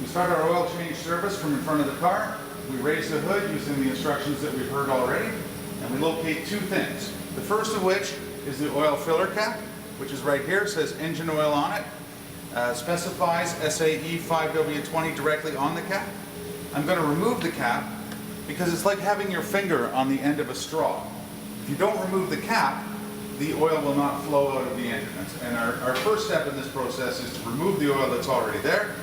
start our oil change service from in front of the car. We raise the hood using the instructions that we've heard already, and we locate two things. The first of which is the oil filler cap, which is right here. It says engine oil on it. Specifies SAE 5W20 directly on the cap. I'm going to remove the cap because it's like having your finger on the end of a straw. If you don't remove the cap, the oil will not flow out of the engine. And our first step in this process is to remove the oil that's already there.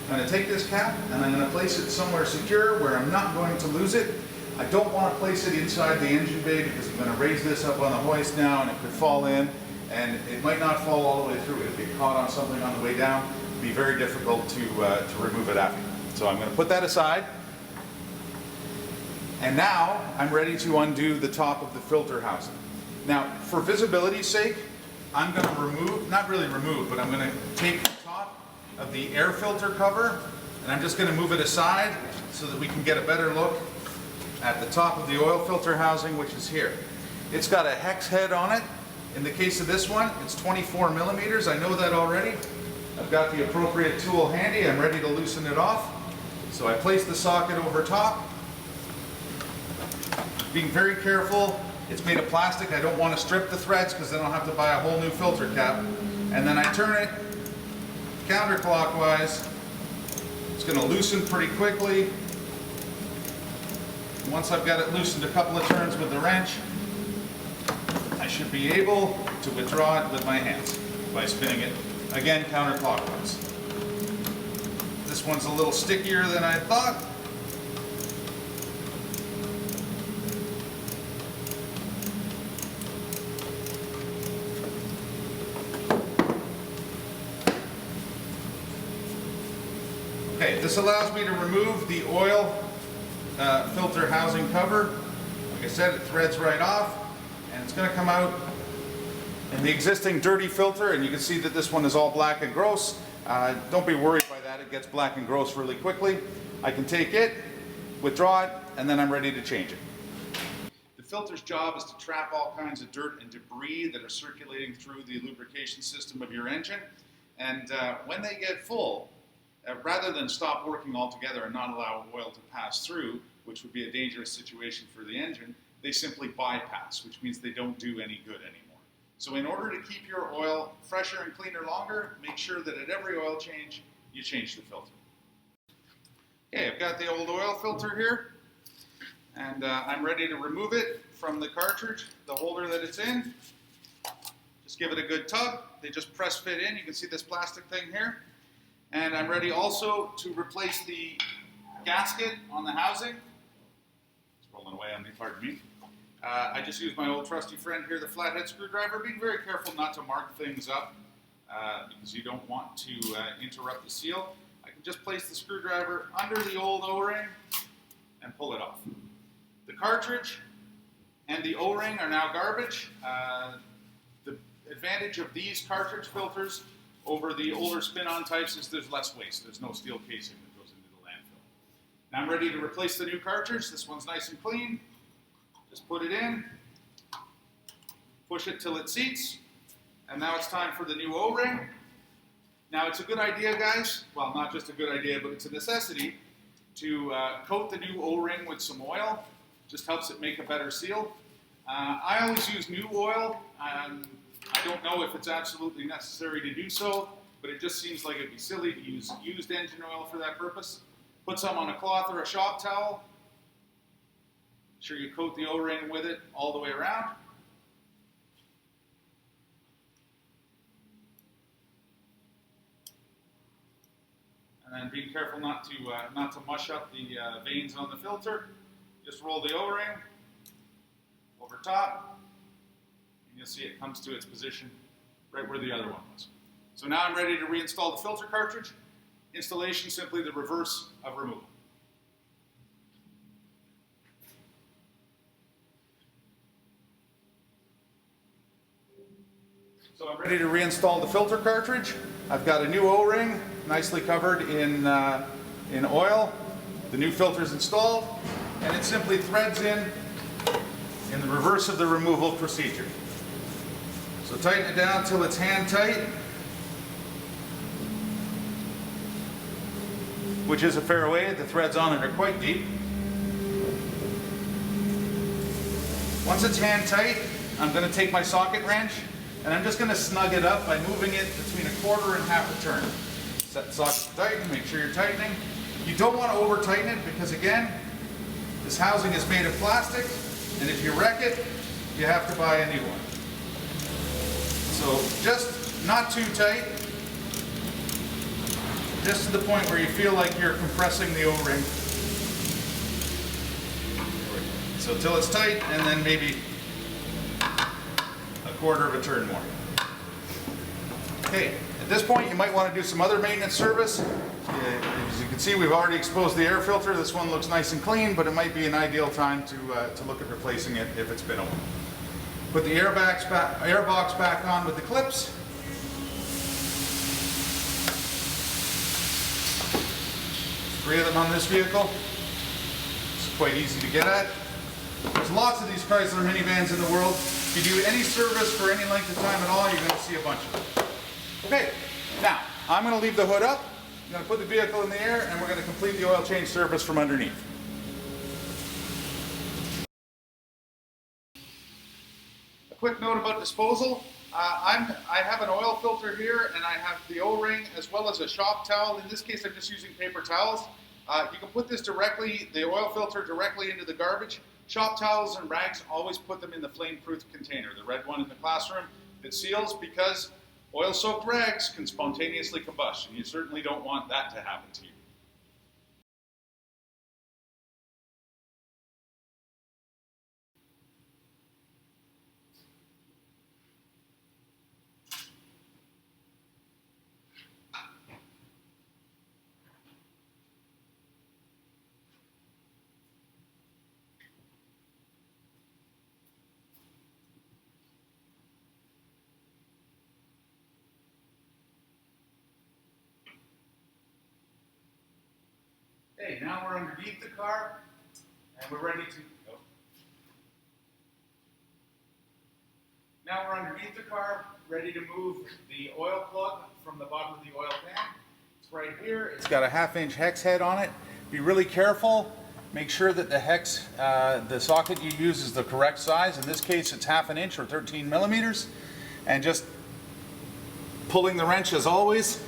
I'm going to take this cap and I'm going to place it somewhere secure where I'm not going to lose it. I don't want to place it inside the engine bay because I'm going to raise this up on the hoist now and it could fall in, and it might not fall all the way through. It'll get caught on something on the way down. It'll be very difficult to remove it after. So I'm going to put that aside. And now I'm ready to undo the top of the filter housing. Now, for visibility's sake, I'm going to remove, not really remove, but I'm going to take the top of the air filter cover and I'm just going to move it aside so that we can get a better look at the top of the oil filter housing, which is here. It's got a hex head on it. In the case of this one, it's 24 millimeters. I know that already. I've got the appropriate tool handy. I'm ready to loosen it off. So I place the socket over top. Being very careful. It's made of plastic. I don't want to strip the threads because then I'll have to buy a whole new filter cap. And then I turn it counterclockwise. It's going to loosen pretty quickly. Once I've got it loosened a couple of turns with the wrench, I should be able to withdraw it with my hands by spinning it, again, counterclockwise. This one's a little stickier than I thought. Okay, this allows me to remove the oil filter housing cover. Like I said, it threads right off, and it's going to come out in the existing dirty filter, and you can see that this one is all black and gross. Don't be worried by that. It gets black and gross really quickly. I can take it, withdraw it, and then I'm ready to change it. The filter's job is to trap all kinds of dirt and debris that are circulating through the lubrication system of your engine, and when they get full, rather than stop working altogether and not allow oil to pass through, which would be a dangerous situation for the engine, they simply bypass, which means they don't do any good anymore. So in order to keep your oil fresher and cleaner longer, make sure that at every oil change, you change the filter. Okay, I've got the old oil filter here, and I'm ready to remove it from the cartridge, the holder that it's in. Just give it a good tug. They just press fit in. You can see this plastic thing here. And I'm ready also to replace the gasket on the housing. It's rolling away on me, pardon me. I just used my old trusty friend here, the flathead screwdriver. Being very careful not to mark things up because you don't want to interrupt the seal. I can just place the screwdriver under the old O-ring and pull it off. The cartridge and the O-ring are now garbage. The advantage of these cartridge filters over the older spin-on types is there's less waste. There's no steel casing that goes into the landfill. Now I'm ready to replace the new cartridge. This one's nice and clean. Just put it in, push it till it seats, and now it's time for the new O-ring. Now it's a good idea, guys, well, not just a good idea, but it's a necessity to coat the new O-ring with some oil. Just helps it make a better seal. I always use new oil. I don't know if it's absolutely necessary to do so, but it just seems like it'd be silly to use used engine oil for that purpose. Put some on a cloth or a shop towel. Make sure you coat the O-ring with it all the way around. And then being careful not to mush up the veins on the filter. Just roll the O-ring over top. And you'll see it comes to its position right where the other one was. So now I'm ready to reinstall the filter cartridge. Installation, simply the reverse of removal. So I'm ready to reinstall the filter cartridge. I've got a new O-ring, nicely covered in oil. The new filter's installed, and it simply threads in the reverse of the removal procedure. So tighten it down till it's hand tight. which is a fair way. The threads on it are quite deep. Once it's hand tight, I'm going to take my socket wrench and I'm just going to snug it up by moving it between 1/4 and 1/2 a turn. Set the socket to tighten, make sure you're tightening. You don't want to over tighten it because again, this housing is made of plastic and if you wreck it, you have to buy a new one. So just not too tight, just to the point where you feel like you're compressing the O-ring. So till it's tight and then maybe 1/4 of a turn more. Okay, at this point you might want to do some other maintenance service. As you can see, we've already exposed the air filter. This one looks nice and clean, but it might be an ideal time to look at replacing it if it's been a while. Put the air box back on with the clips. Three of them on this vehicle. It's quite easy to get at. There's lots of these Chrysler minivans in the world. If you do any service for any length of time at all, you're going to see a bunch of them. Okay, now I'm going to leave the hood up. I'm going to put the vehicle in the air and we're going to complete the oil change service from underneath. A quick note about disposal. I have an oil filter here and I have the O-ring as well as a shop towel. In this case I'm just using paper towels. You can put this directly, the oil filter directly into the garbage. Shop towels and rags, always put them in the flame-proof container, the red one in the classroom that seals, because oil-soaked rags can spontaneously combust and you certainly don't want that to happen to you. Okay, now we're underneath the car and we're ready to go. Now we're underneath the car, ready to move the oil plug from the bottom of the oil pan. It's right here. It's got a 1/2-inch hex head on it. Be really careful. Make sure that the hex, the socket you use is the correct size. In this case, it's 1/2 inch or 13 millimeters. And just pulling the wrench as always.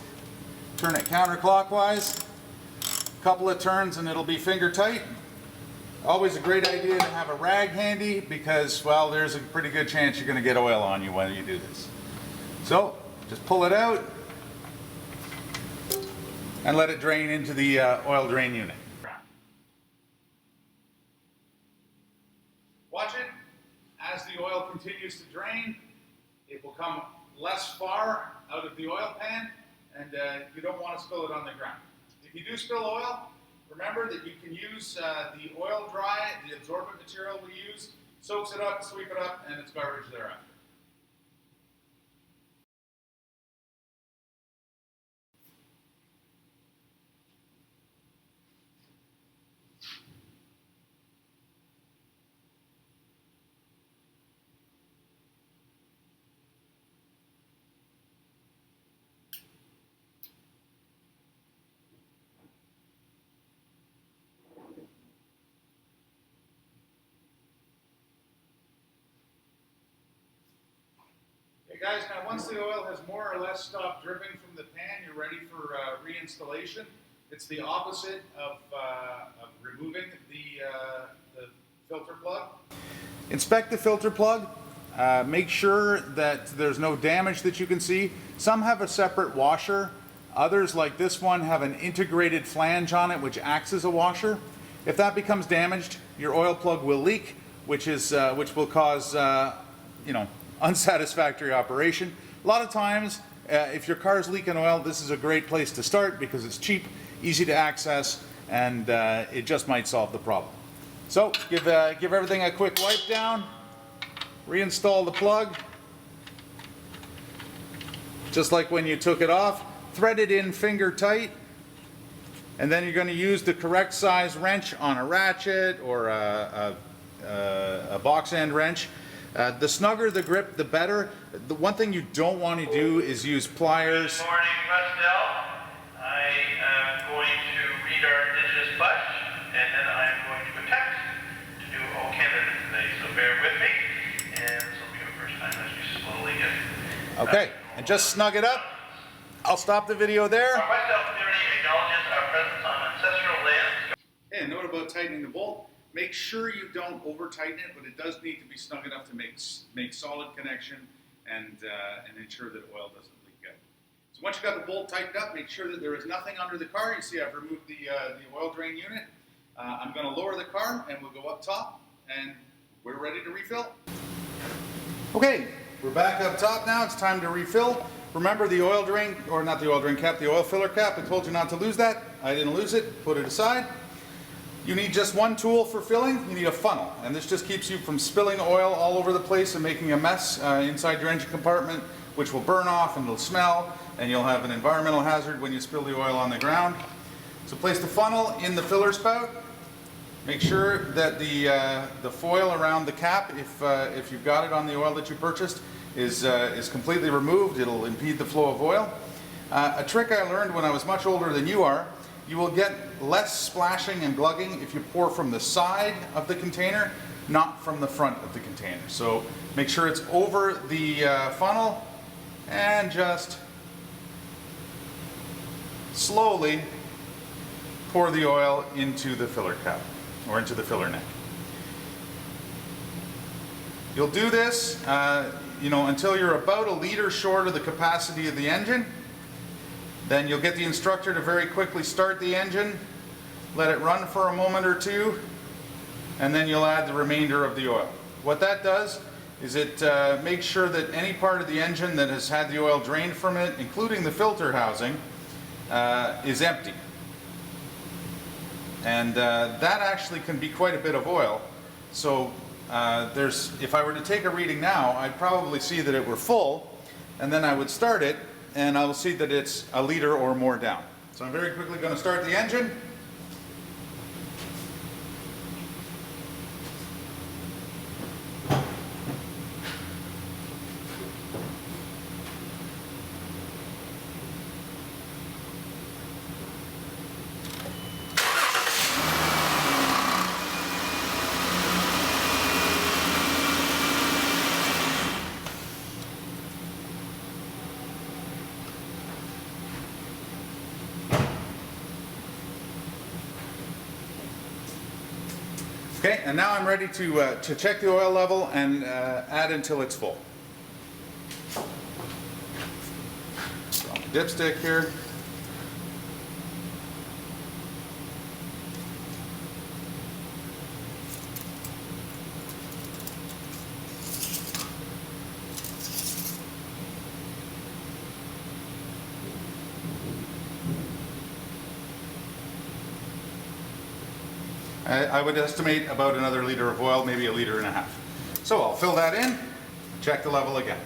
Turn it counterclockwise. Couple of turns and it'll be finger tight. Always a great idea to have a rag handy because, well, there's a pretty good chance you're going to get oil on you when you do this. So just pull it out and let it drain into the oil drain unit. Watch it. As the oil continues to drain, it will come less far out of the oil pan and you don't want to spill it on the ground. If you do spill oil, remember that you can use the oil dry, the absorbent material we use, soaks it up, sweep it up, and it's garbage thereafter. Okay guys, now once the oil has more or less stopped dripping from the pan, you're ready for reinstallation. It's the opposite of removing the filter plug. Inspect the filter plug. Make sure that there's no damage that you can see. Some have a separate washer. Others, like this one, have an integrated flange on it which acts as a washer. If that becomes damaged, your oil plug will leak, which will cause unsatisfactory operation. A lot of times, if your car is leaking oil, this is a great place to start because it's cheap, easy to access, and it just might solve the problem. So give everything a quick wipe down, reinstall the plug, just like when you took it off, thread it in finger tight, and then you're going to use the correct size wrench on a ratchet or a box end wrench. The snugger the grip, the better. The one thing you don't want to do is use pliers. Good morning, Westell. I am going to read our Indigenous pledge, and then I'm going to attempt to do O Canada today. So bear with me, and this will be the first time as we slowly get. Okay, and just snug it up. I'll stop the video there. Our West Elk community acknowledges our presence on ancestral lands. Okay, a note about tightening the bolt. Make sure you don't over tighten it, but it does need to be snug enough to make solid connection and ensure that oil doesn't leak out. So once you've got the bolt tightened up, make sure that there is nothing under the car. You see I've removed the oil drain unit. I'm going to lower the car and we'll go up top and we're ready to refill. Okay, we're back up top now. It's time to refill. Remember the oil drain, or not the oil drain cap, the oil filler cap. I told you not to lose that. I didn't lose it. Put it aside. You need just one tool for filling. You need a funnel, and this just keeps you from spilling oil all over the place and making a mess inside your engine compartment, which will burn off and it'll smell, and you'll have an environmental hazard when you spill the oil on the ground. So place the funnel in the filler spout. Make sure that the foil around the cap, if you've got it on the oil that you purchased, is completely removed. It'll impede the flow of oil. A trick I learned when I was much older than you are, you will get less splashing and glugging if you pour from the side of the container, not from the front of the container. So make sure it's over the funnel and just slowly pour the oil into the filler cap or into the filler neck. You'll do this until you're about a liter short of the capacity of the engine. Then you'll get the instructor to very quickly start the engine, let it run for a moment or two, and then you'll add the remainder of the oil. What that does is it makes sure that any part of the engine that has had the oil drained from it, including the filter housing, is empty. And that actually can be quite a bit of oil. So if I were to take a reading now, I'd probably see that it were full, and then I would start it, and I will see that it's a liter or more down. So I'm very quickly going to start the engine. Okay, and now I'm ready to check the oil level and add until it's full. So dipstick here. I would estimate about another liter of oil, maybe a liter and a half. So I'll fill that in, check the level again.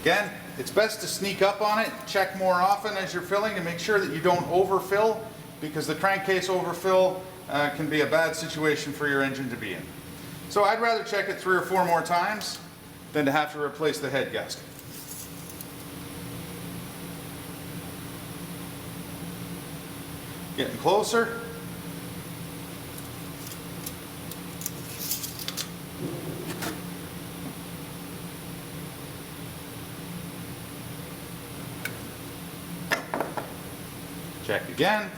Again, it's best to sneak up on it, check more often as you're filling to make sure that you don't overfill, because the crankcase overfill can be a bad situation for your engine to be in. So I'd rather check it 3 or 4 more times than to have to replace the head gasket. Getting closer. Check again.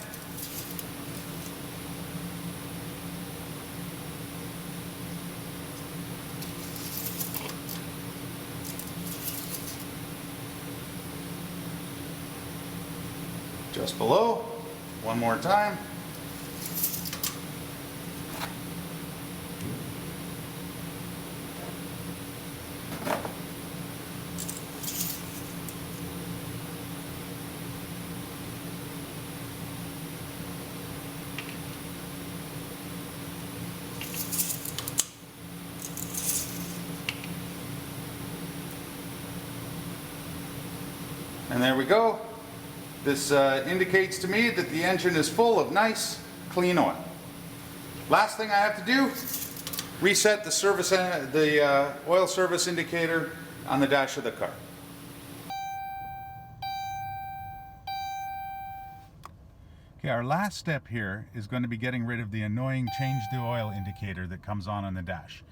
Just below. One more time. And there we go. This indicates to me that the engine is full of nice, clean oil. Last thing I have to do, reset the oil service indicator on the dash of the car. Okay, our last step here is going to be getting rid of the annoying change the oil indicator that comes on the dash.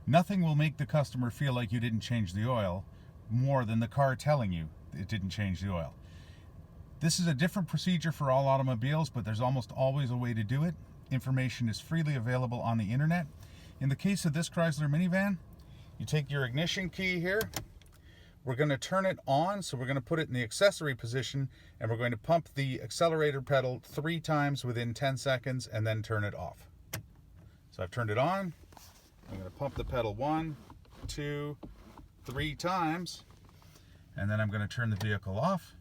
Nothing will make the customer feel like you didn't change the oil more than the car telling you it didn't change the oil. This is a different procedure for all automobiles, but there's almost always a way to do it. Information is freely available on the internet. In the case of this Chrysler minivan, you take your ignition key here. We're going to turn it on, so we're going to put it in the accessory position, and we're going to pump the accelerator pedal 3 times within 10 seconds and then turn it off. So I've turned it on. I'm going to pump the pedal 1, 2, 3 times, and then I'm going to turn the vehicle off.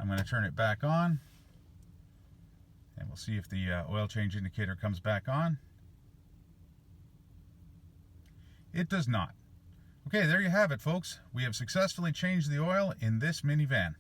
I'm going to turn it back on, and we'll see if the oil change indicator comes back on. It does not. Okay, there you have it, folks. We have successfully changed the oil in this minivan.